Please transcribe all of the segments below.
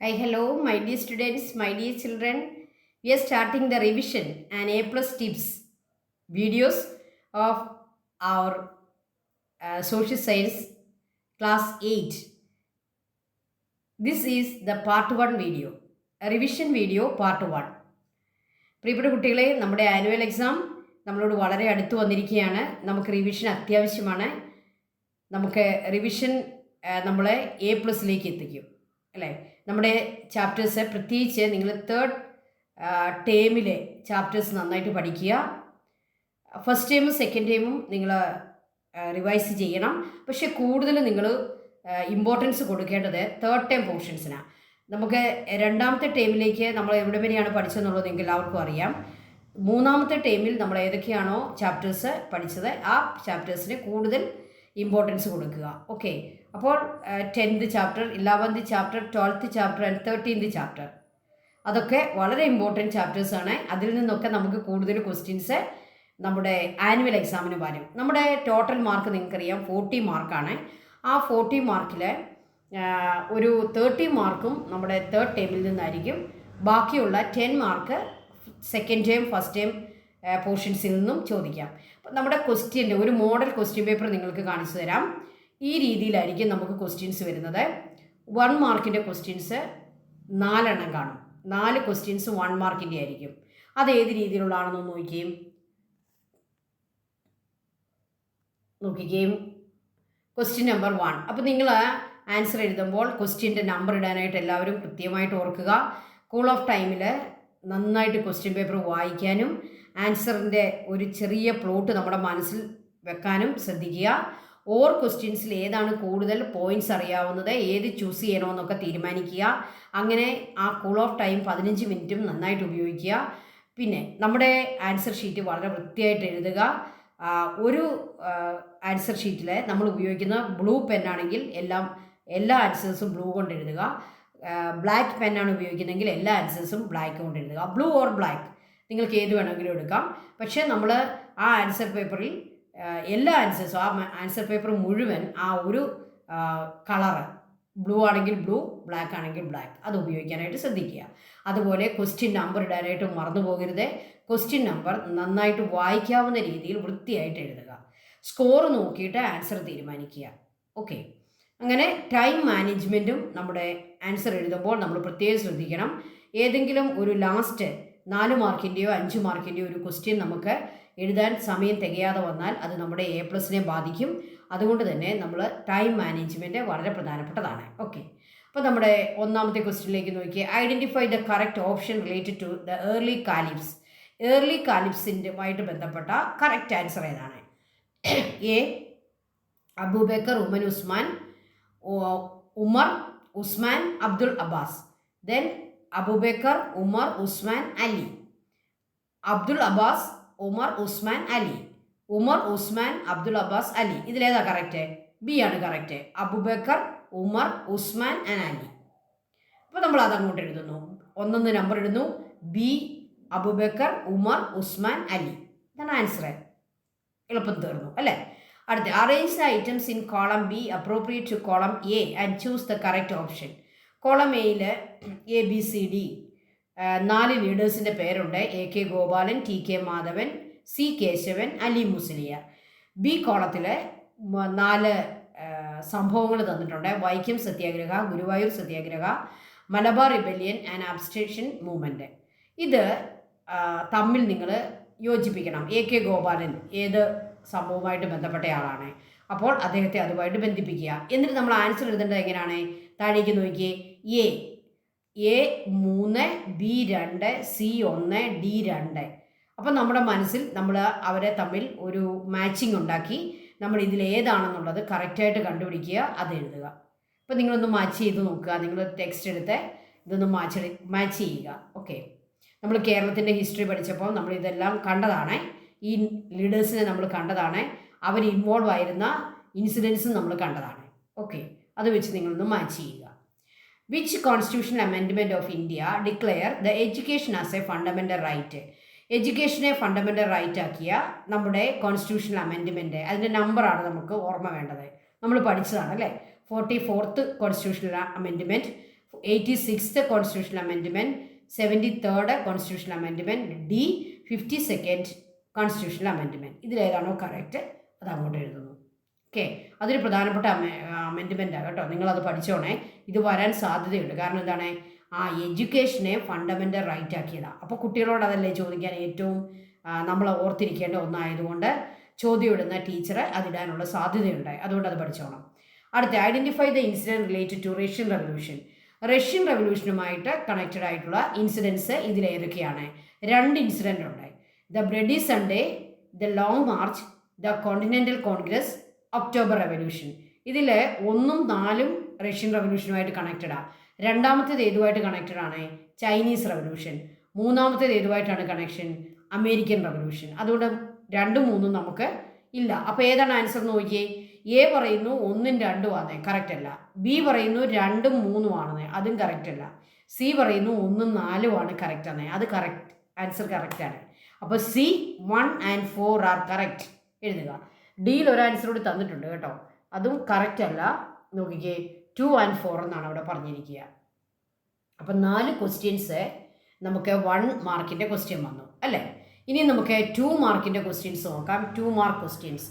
Hi, hello, my dear students, my dear children. We are starting the revision and A plus tips videos of our social science class 8. This is the part 1 video, a revision video part 1. പ്രിയപ്പെട്ട കുട്ടികളെ, നമ്മുടെ annual exam നമ്മളോട് വളരെ അടുത്ത് വന്നിരിക്കുകയാണ്. നമുക്ക് revision അത്യാവശ്യമാണ്. നമുക്ക് റിവിഷൻ നമ്മളെ എ പ്ലസിലേക്ക് എത്തിക്കും, അല്ലേ? നമ്മുടെ ചാപ്റ്റേഴ്സ്, പ്രത്യേകിച്ച് നിങ്ങൾ തേർഡ് ടേമിലെ ചാപ്റ്റേഴ്സ് നന്നായിട്ട് പഠിക്കുക. ഫസ്റ്റ് ടൈമും സെക്കൻഡ് ടൈമും നിങ്ങൾ റിവൈസ് ചെയ്യണം. പക്ഷേ കൂടുതൽ നിങ്ങൾ ഇമ്പോർട്ടൻസ് കൊടുക്കേണ്ടത് തേർഡ് ടൈം പോർഷൻസിനാണ്. നമുക്ക് രണ്ടാമത്തെ ടൈമിലേക്ക് നമ്മൾ എവിടെ വരെയാണ് പഠിച്ചതെന്നുള്ളത് നിങ്ങൾക്ക് എല്ലാവർക്കും അറിയാം. മൂന്നാമത്തെ ടൈമിൽ നമ്മൾ ഏതൊക്കെയാണോ ചാപ്റ്റേഴ്സ് പഠിച്ചത് ആ ചാപ്റ്റേഴ്സിന് കൂടുതൽ ഇമ്പോർട്ടൻസ് കൊടുക്കുക. ഓക്കെ, അപ്പോൾ 10th chapter, 11th chapter, 12th chapter and 13th chapter, അതൊക്കെ വളരെ ഇമ്പോർട്ടൻറ്റ് ചാപ്റ്റേഴ്സാണ്. അതിൽ നിന്നൊക്കെ നമുക്ക് കൂടുതൽ ക്വസ്റ്റ്യൻസ് നമ്മുടെ ആനുവൽ എക്സാമിന് വരും. നമ്മുടെ ടോട്ടൽ മാർക്ക് നിങ്ങൾക്കറിയാം 40 മാർക്കാണ്. ആ 40 മാർക്കിൽ ഒരു 30 മാർക്കും നമ്മുടെ തേർഡ് ടൈമിൽ നിന്നായിരിക്കും. ബാക്കിയുള്ള 10 mark second time, first time പോർഷൻസിൽ നിന്നും ചോദിക്കാം. അപ്പം നമ്മുടെ ക്വസ്റ്റ്യൻ്റെ ഒരു മോഡൽ ക്വസ്റ്റ്യൻ പേപ്പർ നിങ്ങൾക്ക് കാണിച്ചു തരാം. ഈ രീതിയിലായിരിക്കും നമുക്ക് ക്വസ്റ്റ്യൻസ് വരുന്നത്. 1 മാർക്കിൻ്റെ ക്വസ്റ്റ്യൻസ് 4 എണ്ണം കാണും. 4 ക്വസ്റ്റ്യൻസ് 1 മാർക്കിൻ്റെ ആയിരിക്കും. അത് ഏത് രീതിയിലുള്ളതാണെന്ന് നോക്കിക്കുകയും ക്വസ്റ്റ്യൻ നമ്പർ 1. അപ്പോൾ നിങ്ങൾ ആൻസർ എഴുതുമ്പോൾ ക്വസ്റ്റ്യൻ്റെ നമ്പർ ഇടാനായിട്ട് എല്ലാവരും കൃത്യമായിട്ട് ഓർക്കുക. കൂൾ ഓഫ് ടൈമിൽ നന്നായിട്ട് ക്വസ്റ്റ്യൻ പേപ്പർ വായിക്കാനും ആൻസറിൻ്റെ ഒരു ചെറിയ പ്ലോട്ട് നമ്മുടെ മനസ്സിൽ വെക്കാനും ശ്രദ്ധിക്കുക. ഓർ ക്വസ്റ്റ്യൻസിൽ ഏതാണ് കൂടുതൽ പോയിൻറ്റ്സ് അറിയാവുന്നത്, ഏത് ചൂസ് ചെയ്യണമെന്നൊക്കെ തീരുമാനിക്കുക. അങ്ങനെ ആ കൂൾ ഓഫ് ടൈം 15 മിനിറ്റും നന്നായിട്ട് ഉപയോഗിക്കുക. പിന്നെ നമ്മുടെ ആൻസർ ഷീറ്റ് വളരെ വൃത്തിയായിട്ട് എഴുതുക. ഒരു ആൻസർ ഷീറ്റിൽ നമ്മൾ ഉപയോഗിക്കുന്ന ബ്ലൂ പെന്നാണെങ്കിൽ എല്ലാ ആൻസേഴ്സും ബ്ലൂ കൊണ്ട് എഴുതുക. ബ്ലാക്ക് പെന്നാണ് ഉപയോഗിക്കുന്നതെങ്കിൽ എല്ലാ ആൻസേഴ്സും ബ്ലാക്ക് കൊണ്ട് എഴുതുക. ബ്ലൂ ഓർ ബ്ലാക്ക് നിങ്ങൾക്ക് ഏത് വേണമെങ്കിലും എടുക്കാം. പക്ഷേ നമ്മൾ ആ ആൻസർ പേപ്പറിൽ എല്ലാ ആൻസേഴ്സും, ആ ആൻസർ പേപ്പർ മുഴുവൻ ആ ഒരു കളറ്, ബ്ലൂ ആണെങ്കിൽ ബ്ലൂ, ബ്ലാക്ക് ആണെങ്കിൽ ബ്ലാക്ക്, അത് ഉപയോഗിക്കാനായിട്ട് ശ്രദ്ധിക്കുക. അതുപോലെ ക്വസ്റ്റ്യൻ നമ്പർ ഇടാനായിട്ട് മറന്നു പോകരുത്. ക്വസ്റ്റ്യൻ നമ്പർ നന്നായിട്ട് വായിക്കാവുന്ന രീതിയിൽ വൃത്തിയായിട്ട് എഴുതുക. സ്കോർ നോക്കിയിട്ട് ആൻസർ തീരുമാനിക്കുക. ഓക്കെ, അങ്ങനെ ടൈം മാനേജ്മെൻറ്റും നമ്മുടെ ആൻസർ എഴുതുമ്പോൾ നമ്മൾ പ്രത്യേകം ശ്രദ്ധിക്കണം. ഏതെങ്കിലും ഒരു ലാസ്റ്റ് 4 മാർക്കിൻ്റെയോ 5 മാർക്കിൻ്റെയോ ഒരു ക്വസ്റ്റ്യൻ നമുക്ക് എഴുതാൻ സമയം തികയാതെ വന്നാൽ അത് നമ്മുടെ എ പ്ലസിനെ ബാധിക്കും. അതുകൊണ്ട് തന്നെ നമ്മൾ ടൈം മാനേജ്മെൻറ്റ് വളരെ പ്രധാനപ്പെട്ടതാണ്. ഓക്കെ, അപ്പോൾ നമ്മുടെ ഒന്നാമത്തെ ക്വസ്റ്റ്യനിലേക്ക് നോക്കിയാൽ identify the correct option related to the early caliphs. Early കാലിഫ്സിൻ്റെമായിട്ട് ബന്ധപ്പെട്ട കറക്റ്റ് ആൻസർ ഏതാണ്? A Abu Bakr, Umar, Usman, Abdul Abbas. Then Abu Bakr, Umar, Usman, Ali. Abdul Abbas, Umar, Usman, Ali. Umar, Usman, Abdul Abbas, Ali. ഇതിലേതാ correct? B ആണ് correct. Abu Bakr, Umar, Usman and Ali. അപ്പോൾ നമ്മൾ അതങ്ങോട്ട് എഴുതുന്നു, ഒന്നൊന്ന് number ഇടുന്നു. B, Abu Bakr, Umar, Usman, Ali. ഇതാണ് answer. എളുപ്പം തീർന്നു അല്ലേ? അടുത്ത arrange the items in column B appropriate to column A and choose the correct option. Column എയിൽ ABCD 4 ലീഡേഴ്സിൻ്റെ പേരുണ്ട്. AK Gopalan, TK Madhavan, C Kesavan, Ali Musliyar. B കോളത്തിൽ 4 സംഭവങ്ങൾ തന്നിട്ടുണ്ട്. Vaikom Satyagraha, Guruvayur Satyagraha, Malabar rebellion and abstention movement. ഇത് തമ്മിൽ നിങ്ങൾ യോജിപ്പിക്കണം. AK ഗോപാലൻ ഏത് സംഭവവുമായിട്ട് ബന്ധപ്പെട്ട ആളാണ്, അപ്പോൾ അദ്ദേഹത്തെ അതുമായിട്ട് ബന്ധിപ്പിക്കുക. എന്നിട്ട് നമ്മൾ ആൻസർ എഴുതേണ്ടത് എങ്ങനെയാണ്? താഴേക്ക് നോക്കിയേ. A 3, B 2, C 1, D 2. അപ്പം നമ്മുടെ മനസ്സിൽ നമ്മൾ അവരെ തമ്മിൽ ഒരു മാച്ചിങ് ഉണ്ടാക്കി നമ്മൾ ഇതിൽ ഏതാണെന്നുള്ളത് കറക്റ്റായിട്ട് കണ്ടുപിടിക്കുക, അത് എഴുതുക. അപ്പം നിങ്ങളൊന്ന് മാച്ച് ചെയ്ത് നോക്കുക. നിങ്ങൾ ടെക്സ്റ്റ് എടുത്ത് ഇതൊന്ന് മാച്ച് ചെയ്യുക. ഓക്കെ, നമ്മൾ കേരളത്തിൻ്റെ ഹിസ്റ്ററി പഠിച്ചപ്പോൾ നമ്മൾ ഇതെല്ലാം കണ്ടതാണ്. ഈ ലീഡേഴ്സിനെ നമ്മൾ കണ്ടതാണ്. അവർ ഇൻവോൾവ് ആയിരുന്ന ഇൻസിഡൻസും നമ്മൾ കണ്ടതാണ്. ഓക്കെ, അത് വെച്ച് നിങ്ങളൊന്ന് മാച്ച് ചെയ്യുക. Which constitutional amendment of India declare the education as a fundamental right. എഡ്യൂക്കേഷനെ ഫണ്ടമെൻ്റൽ റൈറ്റ് ആക്കിയ നമ്മുടെ കോൺസ്റ്റിറ്റ്യൂഷണൽ അമെൻഡ്മെൻറ്റ്, അതിൻ്റെ നമ്പറാണ് നമുക്ക് ഓർമ്മ വേണ്ടത്. നമ്മൾ പഠിച്ചതാണ് അല്ലേ? 44th constitutional amendment 86th constitutional amendment, 73rd constitutional amendment, D 52nd constitutional amendment. ഇതിലേതാണോ കറക്റ്റ് അത് അങ്ങോട്ട് എഴുതുന്നു. ഓക്കെ, അതൊരു പ്രധാനപ്പെട്ട അമെൻഡ്മെൻറ്റാണ് കേട്ടോ, നിങ്ങളത് പഠിച്ചോണേ. ഇത് വരാൻ സാധ്യതയുണ്ട്. കാരണം എന്താണ്, എഡ്യൂക്കേഷനെ ഫണ്ടമെൻ്റൽ റൈറ്റ് ആക്കിയതാണ്. അപ്പോൾ കുട്ടികളോട് അതല്ലേ ചോദിക്കാൻ ഏറ്റവും നമ്മൾ ഓർത്തിരിക്കേണ്ട ഒന്നായതുകൊണ്ട് ചോദ്യം ഇടുന്ന ടീച്ചർ അതിടാനുള്ള സാധ്യതയുണ്ടായി. അതുകൊണ്ട് അത് പഠിച്ചോണം. അടുത്ത, identify the incident related to Russian revolution. Russian റവല്യൂഷനുമായിട്ട് കണക്റ്റഡ് ആയിട്ടുള്ള ഇൻസിഡൻസ് ഇതിലേതൊക്കെയാണ്? 2 ഇൻസിഡൻ്റ് ഉണ്ട്. The bloody Sunday, the long march, the continental congress, October revolution. ഇതിൽ 1ഉം 4ഉം റഷ്യൻ റവല്യൂഷനുമായിട്ട് കണക്റ്റഡാണ്. രണ്ടാമത്തേത് ഏതുമായിട്ട് കണക്റ്റഡ് ആണ്? Chinese revolution. മൂന്നാമത്തേത് ഏതുമായിട്ടാണ് കണക്ഷൻ? American revolution. അതുകൊണ്ട് 2ഉം 3ഉം നമുക്ക് ഇല്ല. അപ്പോൾ ഏതാണ് ആൻസർ നോക്കിയേ? എ പറയുന്നു 1ഉം 2ഉം ആണ്, കറക്റ്റ് അല്ല. ബി പറയുന്നു 2ഉം 3ഉം ആണെന്ന്, അതും കറക്റ്റ് അല്ല. സി പറയുന്നു 1ഉം 4ഉം ആണ്, കറക്റ്റ് ആണ്, അത് കറക്റ്റ് ആൻസർ കറക്റ്റാണ്. അപ്പോൾ സി 1 and 4 ആർ കറക്റ്റ് എഴുതുക. ഡിയിൽ ഒരു ആൻസർ കൂടി തന്നിട്ടുണ്ട് കേട്ടോ, അതും കറക്റ്റ് അല്ല. നോക്കിക്കേ, 2 and 4 എന്നാണ് അവിടെ പറഞ്ഞിരിക്കുക. അപ്പം 4 ക്വസ്റ്റ്യൻസ് നമുക്ക് 1 മാർക്കിൻ്റെ ക്വസ്റ്റ്യൻ വന്നു അല്ലേ. ഇനി നമുക്ക് 2 മാർക്കിൻ്റെ ക്വസ്റ്റ്യൻസ് നോക്കാം. 2 മാർക്ക് ക്വസ്റ്റ്യൻസ്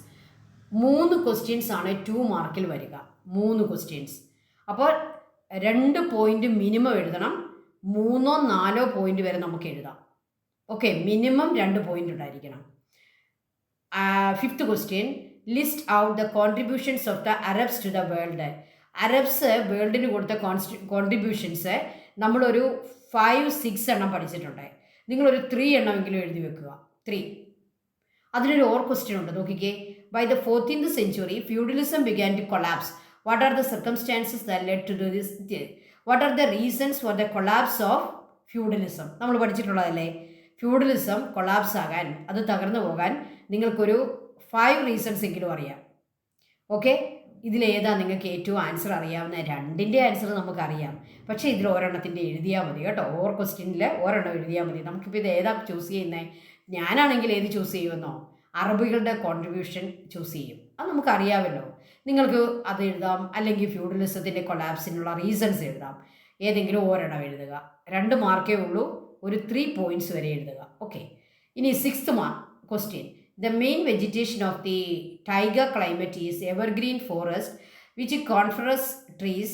3 ക്വസ്റ്റ്യൻസ് ആണ് 2 മാർക്കിൽ വരിക. 3 ക്വസ്റ്റ്യൻസ്. അപ്പോൾ 2 പോയിൻ്റ് മിനിമം എഴുതണം. 3ഓ 4ഓ പോയിൻ്റ് വരെ നമുക്ക് എഴുതാം. ഓക്കെ, മിനിമം 2 പോയിൻ്റ് ഉണ്ടായിരിക്കണം. 5th question, list out the contributions of the Arabs to the world. Arabs വേൾഡിന് കൊടുത്ത കോൺട്രിബ്യൂഷൻസ് നമ്മളൊരു 5-6 എണ്ണം പഠിച്ചിട്ടുണ്ട്. നിങ്ങളൊരു 3 എണ്ണമെങ്കിലും എഴുതി വെക്കുക. 3. അതിനൊരു ഓർ ക്വസ്റ്റ്യൻ ഉണ്ട്, നോക്കിക്കേ. By the 14th century, feudalism began to collapse. What are the circumstances that led to this? What are the reasons for the collapse of feudalism? നമ്മൾ പഠിച്ചിട്ടുള്ളതല്ലേ. ഫ്യൂഡലിസം കൊളാപ്സ് ആകാൻ, അത് തകർന്നു പോകാൻ നിങ്ങൾക്കൊരു 5 റീസൺസ് എങ്കിലും അറിയാം. ഓക്കെ, ഇതിലേതാ നിങ്ങൾക്ക് ഏറ്റവും ആൻസർ അറിയാവുന്ന? 2ൻ്റെ ആൻസർ നമുക്കറിയാം, പക്ഷേ ഇതിൽ ഒരെണ്ണത്തിൻ്റെ എഴുതിയാൽ മതി കേട്ടോ. ഓർ ക്വസ്റ്റ്യനിൽ ഒരെണ്ണം എഴുതിയാൽ മതി. നമുക്കിപ്പോൾ ഇത് ഏതാ ചൂസ് ചെയ്യുന്നത്? ഞാനാണെങ്കിൽ ഏത് ചൂസ് ചെയ്യുമെന്നോ? അറബികളുടെ കോൺട്രിബ്യൂഷൻ ചൂസ് ചെയ്യും. അത് നമുക്കറിയാമല്ലോ. നിങ്ങൾക്ക് അത് എഴുതാം, അല്ലെങ്കിൽ ഫ്യൂഡലിസത്തിൻ്റെ കൊളാപ്സിനുള്ള റീസൺസ് എഴുതാം. ഏതെങ്കിലും ഒരെണ്ണം എഴുതുക. 2 മാർക്കേ ഉള്ളൂ, ഒരു 3 പോയിൻറ്റ്സ് വരെ എഴുതുക. ഓക്കെ, ഇനി 6th question. The main vegetation of the taiga climate is evergreen forest, which coniferous trees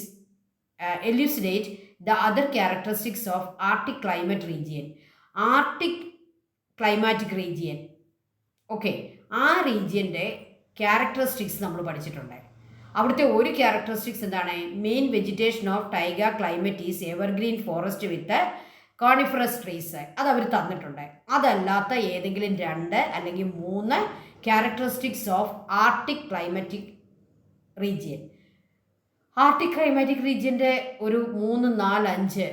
elucidate the other characteristics of Arctic climate region. Arctic climatic region. Okay, ആ റീജിയൻ്റെ ക്യാരക്ടറിസ്റ്റിക്സ് നമ്മൾ പഠിച്ചിട്ടുണ്ട്. അവിടുത്തെ ഒരു ക്യാരക്ടറിസ്റ്റിക്സ് എന്താണ്? Main vegetation of taiga climate is evergreen forest with coniferous trees. അത് അവർ തന്നിട്ടുണ്ട്. അതല്ലാത്ത ഏതെങ്കിലും 2 അല്ലെങ്കിൽ 3 characteristics of Arctic climatic region. Arctic climatic റീജിയൻ്റെ ഒരു 3, 4, 5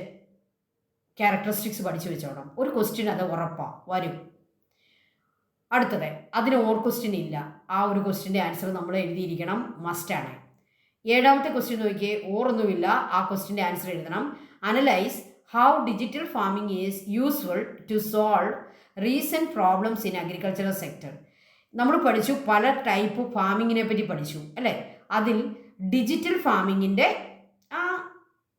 ക്യാരക്ടറിസ്റ്റിക്സ് പഠിച്ചു വെച്ചോണം. ഒരു ക്വസ്റ്റ്യൻ അത് ഉറപ്പാണ് വരും. അടുത്തത്, അതിന് ഓർ ക്വസ്റ്റ്യൻ ഇല്ല. ആ ഒരു ക്വസ്റ്റ്യൻ്റെ ആൻസർ നമ്മൾ എഴുതിയിരിക്കണം, മസ്റ്റാണ്. 7ാമത്തെ ക്വസ്റ്റ്യൻ നോക്കിയേ, ഓറൊന്നുമില്ല, ആ ക്വസ്റ്റ്യൻ്റെ ആൻസർ എഴുതണം. Analyse how digital farming is useful to solve recent problems in agricultural sector. നമ്മൾ പഠിച്ചു, പല ടൈപ്പ് ഫാമിങ്ങിനെ പറ്റി പഠിച്ചു അല്ലേ. അതിൽ ഡിജിറ്റൽ ഫാമിങ്ങിൻ്റെ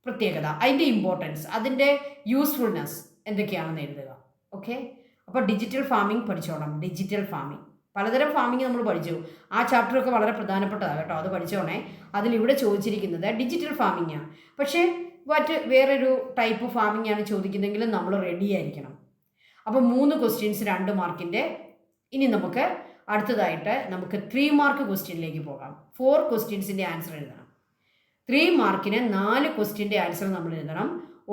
പ്രത്യേകത, അതിൻ്റെ ഇമ്പോർട്ടൻസ്, അതിൻ്റെ യൂസ്ഫുൾനെസ് എന്തൊക്കെയാണെന്ന് എഴുതുക. ഓക്കെ, അപ്പോൾ ഡിജിറ്റൽ ഫാമിംഗ് പഠിച്ചോണം. ഡിജിറ്റൽ ഫാമിംഗ്, പലതരം ഫാമിംഗ് നമ്മൾ പഠിച്ചു. ആ ചാപ്റ്ററൊക്കെ വളരെ പ്രധാനപ്പെട്ടതാണ് കേട്ടോ, അത് പഠിച്ചോണേ. അതിലിവിടെ ചോദിച്ചിരിക്കുന്നത് ഡിജിറ്റൽ ഫാമിങ്ങാണ്. പക്ഷേ വേറൊരു ടൈപ്പ് ഫാമിംഗ് ആണ് ചോദിക്കുന്നതെങ്കിലും നമ്മൾ റെഡി ആയിരിക്കണം. അപ്പോൾ 3 ക്വസ്റ്റ്യൻസ് 2 മാർക്കിൻ്റെ. ഇനി നമുക്ക് അടുത്തതായിട്ട് നമുക്ക് 3 മാർക്ക് ക്വസ്റ്റ്യനിലേക്ക് പോകാം. 4 ക്വസ്റ്റ്യൻസിൻ്റെ ആൻസർ എഴുതണം. 3 മാർക്കിന് 4 ക്വസ്റ്റ്യൻ്റെ ആൻസർ നമ്മൾ എഴുതണം.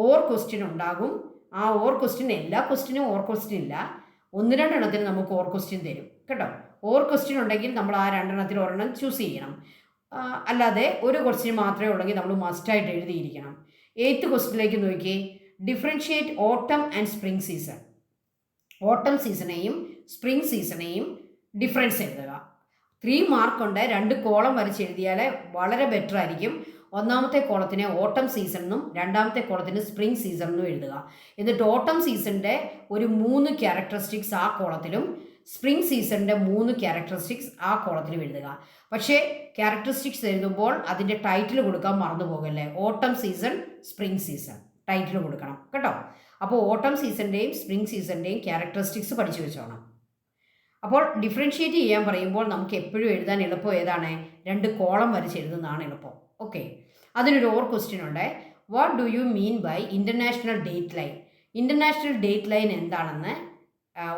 ഓർ ക്വസ്റ്റ്യൻ ഉണ്ടാകും. ആ ഓർ ക്വസ്റ്റ്യൻ, എല്ലാ ക്വസ്റ്റ്യനും ഓർ ക്വസ്റ്റ്യൻ ഇല്ല, 1-2 എണ്ണത്തിന് നമുക്ക് ഓർ ക്വസ്റ്റ്യൻ തരും കേട്ടോ. ഓർ ക്വസ്റ്റ്യൻ ഉണ്ടെങ്കിൽ നമ്മൾ ആ 2 എണ്ണത്തിൽ ഒരെണ്ണം ചൂസ് ചെയ്യണം. അല്ലാതെ ഒരു ക്വസ്റ്റ്യൻ മാത്രമേ ഉള്ളെങ്കിൽ നമ്മൾ മസ്റ്റായിട്ട് എഴുതിയിരിക്കണം. 8th ക്വസ്റ്റ്യനിലേക്ക് നോക്കിയേ. ഡിഫറൻഷിയേറ്റ് ഓട്ടം ആൻഡ് സ്പ്രിംഗ് സീസൺ. ഓട്ടം സീസണെയും സ്പ്രിംഗ് സീസണെയും ഡിഫറൻസ് എഴുതുക. 3 മാർക്കുണ്ട്. 2 കോളം വരച്ച് എഴുതിയാൽ വളരെ ബെറ്റർ ആയിരിക്കും. 1ാമത്തെ കോളത്തിന് ഓട്ടം സീസൺ എന്നും 2ാമത്തെ കോളത്തിന് സ്പ്രിംഗ് സീസൺ എന്നും എഴുതുക. എന്നിട്ട് ഓട്ടം സീസണിൻ്റെ ഒരു 3 ക്യാരക്ടറിസ്റ്റിക്സ് ആ കോളത്തിലും സ്പ്രിംഗ് സീസണിൻ്റെ 3 ക്യാരക്ടറിസ്റ്റിക്സ് ആ കോളത്തിൽ എഴുതുക. പക്ഷേ ക്യാരക്ടറിസ്റ്റിക്സ് എഴുതുമ്പോൾ അതിൻ്റെ ടൈറ്റിൽ കൊടുക്കാൻ മറന്നു പോകല്ലേ. ഓട്ടം സീസൺ, സ്പ്രിംഗ് സീസൺ ടൈറ്റിൽ കൊടുക്കണം കേട്ടോ. അപ്പോൾ ഓട്ടം സീസണിൻ്റെയും സ്പ്രിംഗ് സീസണിൻ്റെയും ക്യാരക്ടറിസ്റ്റിക്സ് പഠിച്ചു വെച്ചോണം. അപ്പോൾ ഡിഫറൻഷ്യേറ്റ് ചെയ്യാൻ പറയുമ്പോൾ നമുക്ക് എപ്പോഴും എഴുതാൻ എളുപ്പം ഏതാണ്? 2 കോളം വരച്ച് എഴുതുന്നതാണ് എളുപ്പം. ഓക്കെ, അതിനൊരു ക്വസ്റ്റ്യൻ ഉണ്ട്. What do you mean by international date line? International date line എന്താണെന്ന്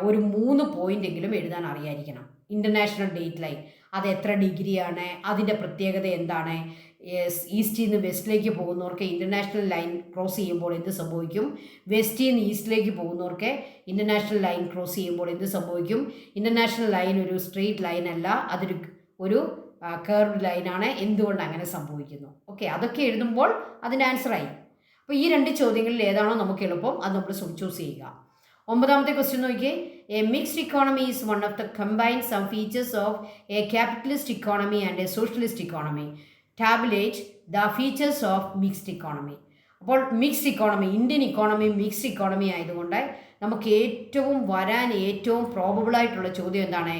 ഒരു 3 പോയിൻ്റെങ്കിലും എഴുതാൻ അറിയായിരിക്കണം. ഇൻ്റർനാഷണൽ ഡേറ്റ് ലൈൻ അത് എത്ര ഡിഗ്രിയാണ്, അതിൻ്റെ പ്രത്യേകത എന്താണ്, ഈസ്റ്റിൽ നിന്ന് വെസ്റ്റിലേക്ക് പോകുന്നവർക്ക് ഇൻ്റർനാഷണൽ ലൈൻ ക്രോസ് ചെയ്യുമ്പോൾ എന്ത് സംഭവിക്കും, വെസ്റ്റിൽ നിന്ന് ഈസ്റ്റിലേക്ക് പോകുന്നവർക്ക് ഇൻ്റർനാഷണൽ ലൈൻ ക്രോസ് ചെയ്യുമ്പോൾ എന്ത് സംഭവിക്കും, ഇൻ്റർനാഷണൽ ലൈൻ ഒരു സ്ട്രെയിറ്റ് ലൈൻ അല്ല, അതൊരു കർവ്ഡ് ലൈനാണ്, എന്തുകൊണ്ട് അങ്ങനെ സംഭവിക്കുന്നു. ഓക്കെ, അതൊക്കെ എഴുതുമ്പോൾ അതിൻ്റെ ആൻസറായി. അപ്പോൾ ഈ 2 ചോദ്യങ്ങളിൽ ഏതാണോ നമുക്ക് എളുപ്പം അത് നമ്മൾ ചൂസ് ചെയ്യുക. 9ാമത്തെ ക്വസ്റ്റ്യൻ നോക്കിയേ. A mixed economy is one of the combined some features of a capitalist economy and a socialist economy. Tabulate the features of mixed economy. അപ്പോൾ mixed economy, Indian economy mixed economy ആയതുകൊണ്ട് നമുക്ക് വരാൻ ഏറ്റവും പ്രോബബിളായിട്ടുള്ള ചോദ്യം എന്താണ്?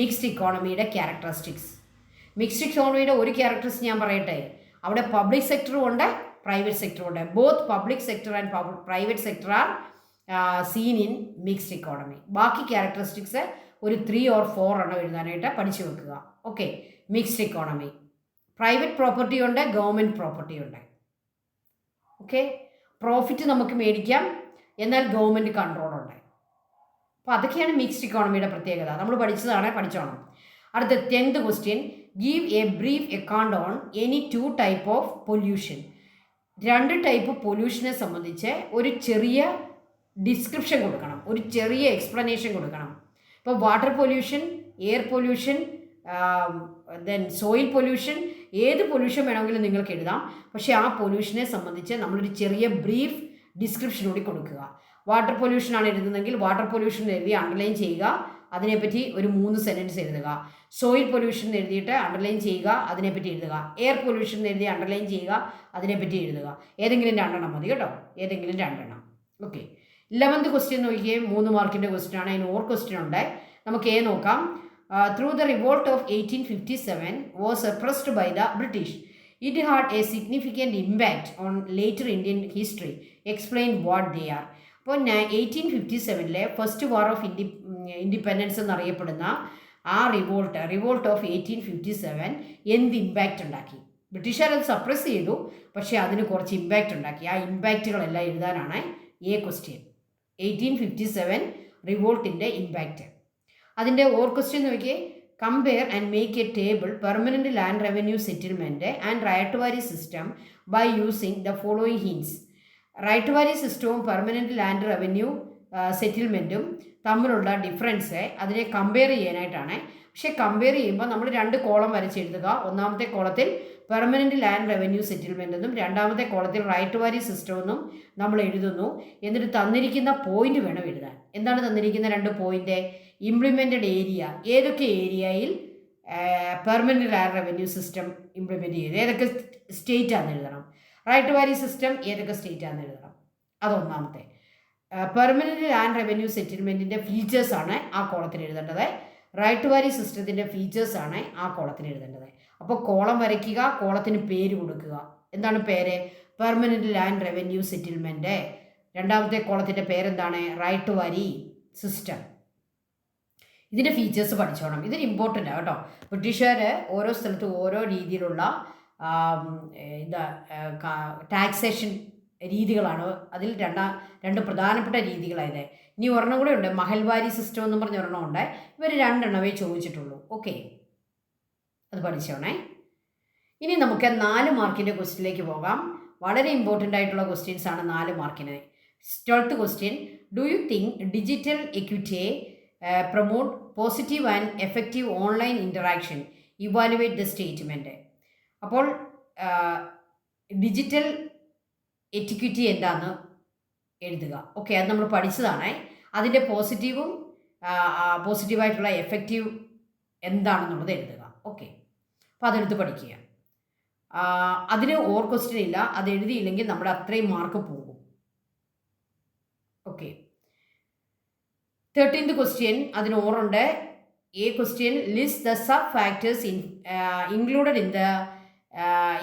Mixed ഇക്കോണമിയുടെ characteristics. Mixed ഇക്കോണമിയുടെ ഒരു ക്യാരക്ടറിസ്റ്റിക്സ് ഞാൻ പറയട്ടെ. അവിടെ പബ്ലിക് സെക്ടറും ഉണ്ട്, പ്രൈവറ്റ് സെക്ടറും ഉണ്ട്. Both public sector and private sector are seen in mixed economy. ബാക്കി ക്യാരക്ടറിസ്റ്റിക്സ് ഒരു 3 or 4 എണ്ണം എഴുതാനായിട്ട് പഠിച്ചു വെക്കുക. Okay, mixed economy private property ഉണ്ട്, ഗവൺമെൻറ് പ്രോപ്പർട്ടി ഉണ്ട്. ഓക്കെ, പ്രോഫിറ്റ് നമുക്ക് മേടിക്കാം, എന്നാൽ ഗവൺമെൻറ് കൺട്രോളുണ്ട്. അപ്പോൾ അതൊക്കെയാണ് മിക്സ്ഡ് ഇക്കോണമിയുടെ പ്രത്യേകത. നമ്മൾ പഠിച്ചോണം. അടുത്ത 10th question. Give a brief account on any 2 type of pollution. 2 type പൊല്യൂഷനെ സംബന്ധിച്ച് ഒരു ചെറിയ ഡിസ്ക്രിപ്ഷൻ കൊടുക്കണം, ഒരു ചെറിയ എക്സ്പ്ലനേഷൻ കൊടുക്കണം. ഇപ്പോൾ water pollution, air pollution, then soil pollution, ഏത് പൊല്യൂഷൻ വേണമെങ്കിലും നിങ്ങൾക്ക് എഴുതാം. പക്ഷേ ആ പൊല്യൂഷനെ സംബന്ധിച്ച് നമ്മളൊരു ചെറിയ ബ്രീഫ് ഡിസ്ക്രിപ്ഷൻ കൂടി കൊടുക്കുക. വാട്ടർ പൊല്യൂഷനാണ് എഴുതുന്നതെങ്കിൽ വാട്ടർ പൊല്യൂഷൻ എഴുതി അണ്ടർലൈൻ ചെയ്യുക, അതിനെപ്പറ്റി ഒരു 3 സെൻറ്റൻസ് എഴുതുക. സോയിൽ പൊല്യൂഷൻ എഴുതിയിട്ട് അണ്ടർലൈൻ ചെയ്യുക, അതിനെപ്പറ്റി എഴുതുക. എയർ പൊല്യൂഷൻ എഴുതി അണ്ടർലൈൻ ചെയ്യുക, അതിനെപ്പറ്റി എഴുതുക. ഏതെങ്കിലും 2 എണ്ണം മതി കേട്ടോ, ഏതെങ്കിലും 2 എണ്ണം. ഓക്കെ, 11th ക്വസ്റ്റ്യൻ നോക്കിയേ. 3 മാർക്കിൻ്റെ ക്വസ്റ്റ്യൻ ആണ്. അതിന് ക്വസ്റ്റ്യൻ ഉണ്ട്. നമുക്ക് നോക്കാം. Through the revolt of 1857 was suppressed by the British. It had a significant impact on later Indian history. Explain what they are. അപ്പോൾ 1857 ഫസ്റ്റ് വാർ ഓഫ് ഇൻഡിപെൻഡൻസ് എന്നറിയപ്പെടുന്ന ആ റിവോൾട്ട് ഓഫ് 1857 എന്ത് ഇമ്പാക്റ്റ് ഉണ്ടാക്കി? ബ്രിട്ടീഷുകാർ അത് സപ്രസ് ചെയ്തു, പക്ഷേ അതിന് കുറച്ച് ഇമ്പാക്റ്റ് ഉണ്ടാക്കി. ആ ഇമ്പാക്റ്റുകളെല്ലാം എഴുതാനാണ് ക്വസ്റ്റ്യൻ. 1857 റിവോൾട്ടിൻ്റെ ഇമ്പാക്റ്റ്. അതിൻ്റെ ക്വസ്റ്റ്യൻ നോക്കിയേ. Compare and make a table permanent land revenue settlement and ryotwari system by using the following hints. Ryotwari സിസ്റ്റവും പെർമനൻറ്റ് ലാൻഡ് റവന്യൂ സെറ്റിൽമെൻറ്റും തമ്മിലുള്ള ഡിഫറൻസ് അതിനെ കമ്പയർ ചെയ്യാനായിട്ടാണ്. പക്ഷേ കമ്പയർ ചെയ്യുമ്പോൾ നമ്മൾ 2 കോളം വരച്ചെഴുതുക. 1ാമത്തെ കോളത്തിൽ പെർമനൻറ്റ് ലാൻഡ് റവന്യൂ സെറ്റിൽമെൻ്റ് എന്നും 2ാമത്തെ കോളത്തിൽ റൈറ്റ് വാരി സിസ്റ്റം എന്നും നമ്മൾ എഴുതുന്നു. എന്നിട്ട് തന്നിരിക്കുന്ന പോയിന്റ് വേണം എഴുതാൻ. എന്താണ് തന്നിരിക്കുന്ന 2 പോയിന്റ്? ഇംപ്ലിമെൻറ്റഡ് ഏരിയ, ഏതൊക്കെ ഏരിയയിൽ permanent land revenue system implement ചെയ്ത്, ഏതൊക്കെ സ്റ്റേറ്റ് ആണെന്ന് എഴുതണം. റൈറ്റ് വാരി സിസ്റ്റം ഏതൊക്കെ സ്റ്റേറ്റ് ആണെന്ന് എഴുതണം. അത് 1ാമത്തെ. പെർമനൻറ്റ് ലാൻഡ് റവന്യൂ സെറ്റിൽമെൻറ്റിൻ്റെ ഫീച്ചേഴ്സാണ് ആ കോളത്തിൽ എഴുതേണ്ടത്. റൈറ്റ് വാരി സിസ്റ്റത്തിൻ്റെ ഫീച്ചേഴ്സാണ് ആ കോളത്തിൽ എഴുതേണ്ടത്. അപ്പോൾ കോളം വരയ്ക്കുക, കോളത്തിന് പേര് കൊടുക്കുക. എന്താണ് പേര്? Permanent land revenue settlement. 2ാമത്തെ കോളത്തിൻ്റെ പേരെന്താണ്? Ryotwari system. ഇതിൻ്റെ ഫീച്ചേഴ്സ് പഠിച്ചോണം. ഇതിന് ഇമ്പോർട്ടൻ്റ് ആണ് കേട്ടോ. ബ്രിട്ടീഷുകാർ ഓരോ സ്ഥലത്തും ഓരോ രീതിയിലുള്ള ടാക്സേഷൻ രീതികളാണ്. അതിൽ 2 പ്രധാനപ്പെട്ട രീതികളായത്. ഇനി ഒരെണ്ണം കൂടെ ഉണ്ട്, മഹൽവാരി സിസ്റ്റം എന്ന് പറഞ്ഞ ഒരെണ്ണം ഉണ്ട്. ഇവർ 2 എണ്ണമേ ചോദിച്ചിട്ടുള്ളൂ. ഓക്കെ, അത് പഠിച്ചോണേ. ഇനി നമുക്ക് 4 മാർക്കിൻ്റെ ക്വസ്റ്റ്യനിലേക്ക് പോകാം. വളരെ ഇമ്പോർട്ടൻ്റ് ആയിട്ടുള്ള ക്വസ്റ്റ്യൻസ് ആണ് 4 മാർക്കിന്. 12th question. Do you think digital equity promote positive and effective online interaction? Evaluate the statement. അപ്പോൾ ഡിജിറ്റൽ എറ്റിക്വിറ്റി എന്താണെന്ന് എഴുതുക. ഓക്കെ, അത് നമ്മൾ പഠിച്ചതാണ്. അതിൻ്റെ പോസിറ്റീവായിട്ടുള്ള എഫക്റ്റീവ് എന്താണെന്നുള്ളത് എഴുതുക. ഓക്കെ, അപ്പോൾ അതെടുത്ത് പഠിക്കുക. അതിന് ക്വസ്റ്റ്യൻ ഇല്ല, അത് എഴുതിയില്ലെങ്കിൽ നമ്മുടെ അത്രയും മാർക്ക് പോകും. ഓക്കെ, 13th ക്വസ്റ്റ്യൻ അതിന് ഓറുണ്ട്. A question, list the sub factors included in the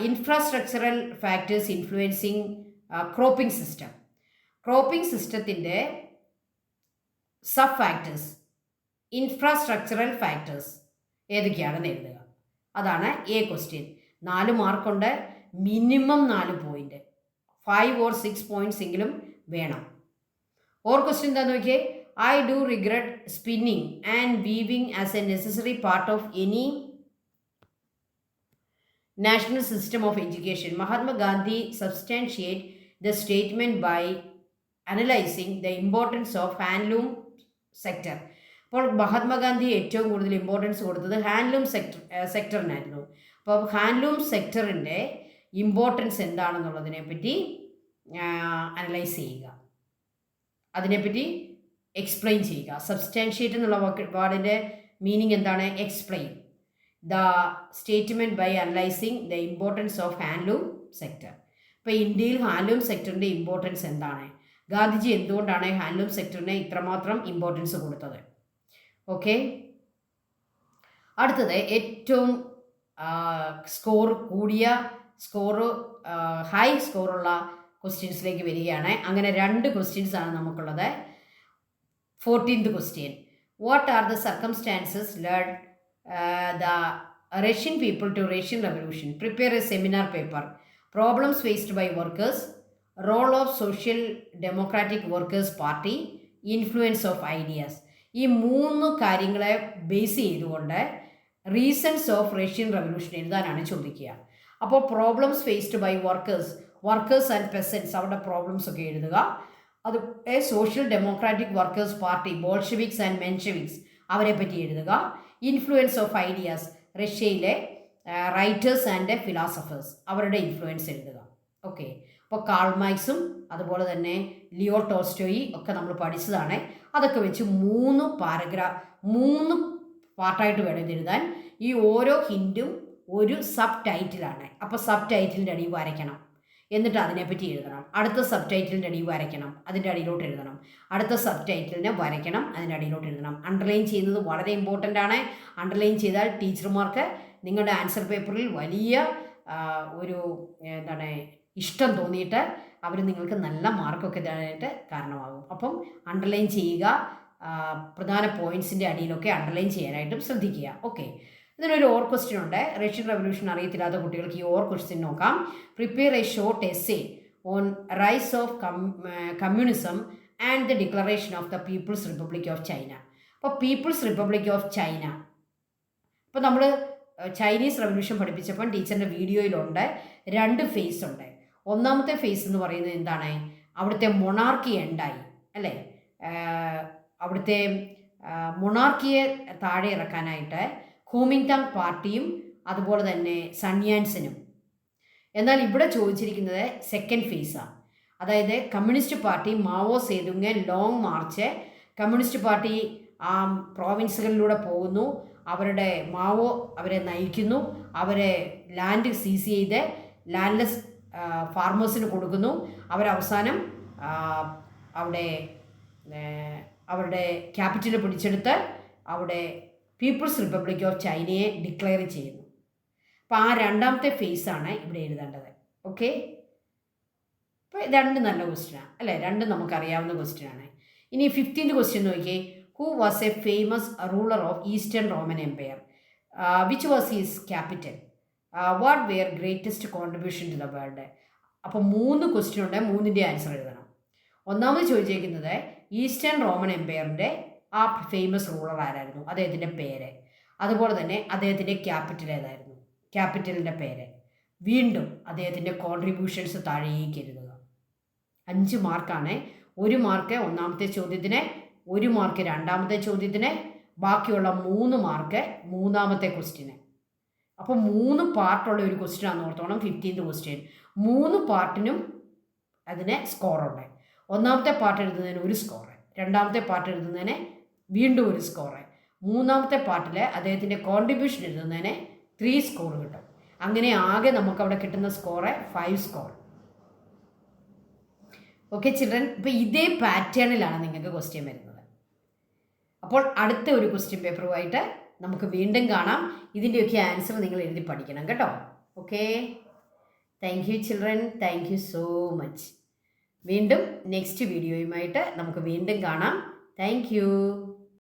infrastructural factors influencing cropping system. Cropping സിസ്റ്റത്തിൻ്റെ സബ് ഫാക്ടേഴ്സ്, ഇൻഫ്രാസ്ട്രക്ചറൽ ഫാക്ടേഴ്സ് ഏതൊക്കെയാണെന്ന് എഴുതുക. അതാണ് എ ക്വസ്റ്റ്യൻ. 4 മാർക്കുണ്ട്, മിനിമം 4 പോയിന്റ്, 5 or 6 പോയിന്റ്സ് എങ്കിലും വേണം. ഓർ ക്വസ്റ്റ്യൻ എന്താ നോക്കിയേ. I do regret spinning and weaving as a necessary part of any national system of education. Mahatma Gandhi substantiated the statement by analyzing the importance of handloom sector. അപ്പോൾ മഹാത്മാഗാന്ധി ഏറ്റവും കൂടുതൽ importance കൊടുത്തത് handloom സെക്ടറിനായിരുന്നു. അപ്പോൾ handloom സെക്ടറിൻ്റെ importance എന്താണെന്നുള്ളതിനെ പറ്റി analyse ചെയ്യുക, അതിനെപ്പറ്റി explain ചെയ്യുക. Substantiate എന്നുള്ള വാർഡിൻ്റെ മീനിങ് എന്താണ്? Explain the statement by analysing the importance of handloom sector. ഇപ്പോൾ ഇന്ത്യയിൽ ഹാൻഡ്ലൂം സെക്ടറിൻ്റെ ഇമ്പോർട്ടൻസ് എന്താണ്? ഗാന്ധിജി എന്തുകൊണ്ടാണ് ഹാൻഡ്ലൂം സെക്ടറിന് ഇത്രമാത്രം ഇമ്പോർട്ടൻസ് കൊടുത്തത്? ഓക്കെ, അടുത്തത് ഏറ്റവും സ്കോർ കൂടിയ ഹൈ സ്കോറുള്ള ക്വസ്റ്റ്യൻസിലേക്ക് വരികയാണ്. അങ്ങനെ 2 ക്വസ്റ്റ്യൻസാണ് നമുക്കുള്ളത്. 14th question. What are the circumstances led the Russian people to Russian Revolution? Prepare a seminar paper. Problems faced by workers, role of Social Democratic Workers Party, influence of ideas. ഈ 3 കാര്യങ്ങളെ base ചെയ്തുകൊണ്ട് reasons of Russian revolution എഴുതാനാണ് ചോദിക്കുക. അപ്പോൾ problems faced by workers and peasants, അവരുടെ problems ഒക്കെ എഴുതുക. അത് social democratic workers party, Bolsheviks and Mensheviks, അവരെ പറ്റി എഴുതുക. ഇൻഫ്ലുവൻസ് ഓഫ് ഐഡിയാസ്, റഷ്യയിലെ റൈറ്റേഴ്സ് ആൻഡ് ഫിലോസഫേഴ്സ്, അവരുടെ ഇൻഫ്ലുവൻസ് എഴുതുക. ഓക്കെ, അപ്പോൾ കാൾ മാർക്സും അതുപോലെ തന്നെ ലിയോ ടോൾസ്റ്റോയി ഒക്കെ നമ്മൾ പഠിച്ചതാണ്. അതൊക്കെ വെച്ച് 3 പാർട്ടായിട്ട് വേണം ഇതെഴുതാൻ. ഈ ഓരോ ഹിൻറ്റും ഒരു സബ് ടൈറ്റിലാണ്. അപ്പോൾ സബ് ടൈറ്റിലിൻ്റെ അടിയിൽ വരയ്ക്കണം, എന്നിട്ട് അതിനെപ്പറ്റി എഴുതണം. അടുത്ത സബ് ടൈറ്റിലിൻ്റെ അടിയിൽ വരയ്ക്കണം, അതിൻ്റെ അടിയിലോട്ട് എഴുതണം. അടുത്ത സബ് ടൈറ്റിലിനെ വരയ്ക്കണം, അതിൻ്റെ അടിയിലോട്ട് എഴുതണം. അണ്ടർലൈൻ ചെയ്യുന്നത് വളരെ ഇമ്പോർട്ടൻ്റ് ആണ്. അണ്ടർലൈൻ ചെയ്താൽ ടീച്ചർമാർക്ക് നിങ്ങളുടെ ആൻസർ പേപ്പറിൽ വലിയ ഒരു ഇഷ്ടം തോന്നിയിട്ട് അവർ നിങ്ങൾക്ക് നല്ല മാർക്കൊക്കെ തരാനായിട്ട് കാരണമാകും. അപ്പം അണ്ടർലൈൻ ചെയ്യുക, പ്രധാന പോയിൻറ്റ്സിൻ്റെ അടിയിലൊക്കെ അണ്ടർലൈൻ ചെയ്യാനായിട്ടും ശ്രദ്ധിക്കുക. ഓക്കെ, ഇതിനൊരു ഓർ ക്വസ്റ്റ്യൻ ഉണ്ട്. റഷ്യൻ റവല്യൂഷൻ അറിയത്തില്ലാത്ത കുട്ടികൾക്ക് ഈ ഓർ ക്വസ്റ്റ്യൻ നോക്കാം. Prepare a short essay on rise of communism and the declaration of the People's Republic of China. അപ്പോൾ പീപ്പിൾസ് റിപ്പബ്ലിക് ഓഫ് ചൈന, അപ്പോൾ നമ്മൾ ചൈനീസ് റവല്യൂഷൻ പഠിപ്പിച്ചപ്പോൾ ടീച്ചറിൻ്റെ വീഡിയോയിലുണ്ട് 2 ഫേസ് ഉണ്ട്. ഒന്നാമത്തെ ഫേസ് എന്ന് പറയുന്നത് എന്താണ്? അവിടുത്തെ മൊണാർക്കി ഉണ്ടായി അല്ലേ? അവിടുത്തെ മൊണാർക്കിയെ താഴെ ഇറക്കാനായിട്ട് കോമിങ്താങ് പാർട്ടിയും അതുപോലെ തന്നെ സൺയാൻസനും. എന്നാൽ ഇവിടെ ചോദിച്ചിരിക്കുന്നത് സെക്കൻഡ് ഫേസാണ്. അതായത് communist party Mao Zedong long march, communist party ആ പ്രോവിൻസുകളിലൂടെ പോകുന്നു, അവരുടെ മാവോ അവരെ നയിക്കുന്നു, അവരെ ലാൻഡ് സീസ് ചെയ്ത് ലാൻഡ്ലെസ് ഫാർമേഴ്സിന് കൊടുക്കുന്നു. അവരവസാനം അവരുടെ ക്യാപിറ്റൽ പിടിച്ചെടുത്ത് അവിടെ പീപ്പിൾസ് റിപ്പബ്ലിക് ഓഫ് ചൈനയെ ഡിക്ലെയർ ചെയ്യുന്നു. അപ്പോൾ ആ 2ാമത്തെ ഫേസാണ് ഇവിടെ എഴുതേണ്ടത്. ഓക്കെ, അപ്പോൾ 2 നല്ല ക്വസ്റ്റ്യനാണ് അല്ലേ? 2 നമുക്കറിയാവുന്ന ക്വസ്റ്റ്യനാണ്. ഇനി 15th ക്വസ്റ്റ്യൻ നോക്കിയേ. Who was a famous ruler of Eastern Roman Empire? Which was his capital? What were greatest contribution to the world? അപ്പോൾ 3 ക്വസ്റ്റ്യൻ ഉണ്ട്, 3ൻ്റെ ആൻസർ എഴുതണം. ഒന്നാമത് ചോദിച്ചേക്കുന്നത് ഈസ്റ്റേൺ റോമൻ എംപയറിൻ്റെ ആ ഫേമസ് റൂളർ ആരായിരുന്നു, അദ്ദേഹത്തിൻ്റെ പേര്, അതുപോലെ തന്നെ അദ്ദേഹത്തിൻ്റെ ക്യാപിറ്റൽ ഏതായിരുന്നു, ക്യാപിറ്റലിൻ്റെ പേര്. വീണ്ടും അദ്ദേഹത്തിൻ്റെ കോൺട്രിബ്യൂഷൻസ് താഴേക്ക് എഴുതുക. 5 മാർക്കാണ്. 1 മാർക്ക് ഒന്നാമത്തെ ചോദ്യത്തിന്, 1 മാർക്ക് 2ാമത്തെ ചോദ്യത്തിന്, ബാക്കിയുള്ള 3 മാർക്ക് 3ാമത്തെ ക്വസ്റ്റ്യന്. അപ്പോൾ 3 പാർട്ടുള്ള ഒരു ക്വസ്റ്റ്യൻ ആണെന്ന് ഓർത്തോണം 15th ക്വസ്റ്റ്യൻ. 3 പാർട്ടിനും അതിന് സ്കോറുണ്ട്. ഒന്നാമത്തെ പാർട്ട് എഴുതുന്നതിന് 1 സ്കോർ, 2ാമത്തെ പാർട്ട് എഴുതുന്നതിന് വീണ്ടും 1 സ്കോർ, 3ാമത്തെ പാർട്ടിൽ അദ്ദേഹത്തിൻ്റെ കോൺട്രിബ്യൂഷൻ എഴുതുന്നതിന് 3 സ്കോർ കിട്ടും. അങ്ങനെ ആകെ നമുക്കവിടെ കിട്ടുന്ന സ്കോറ് 5 സ്കോർ. ഓക്കെ ചിൽഡ്രൻ, ഇപ്പോൾ ഇതേ പാറ്റേണിലാണ് നിങ്ങൾക്ക് ക്വസ്റ്റ്യൻ വരുന്നത്. അപ്പോൾ അടുത്ത ഒരു ക്വസ്റ്റ്യൻ പേപ്പറുമായിട്ട് നമുക്ക് വീണ്ടും കാണാം. ഇതിൻ്റെയൊക്കെ ആൻസർ നിങ്ങൾ എഴുതി പഠിക്കണം കേട്ടോ. Okay, thank you children, thank you so much. വീണ്ടും നെക്സ്റ്റ് വീഡിയോയുമായിട്ട് നമുക്ക് വീണ്ടും കാണാം. Thank you.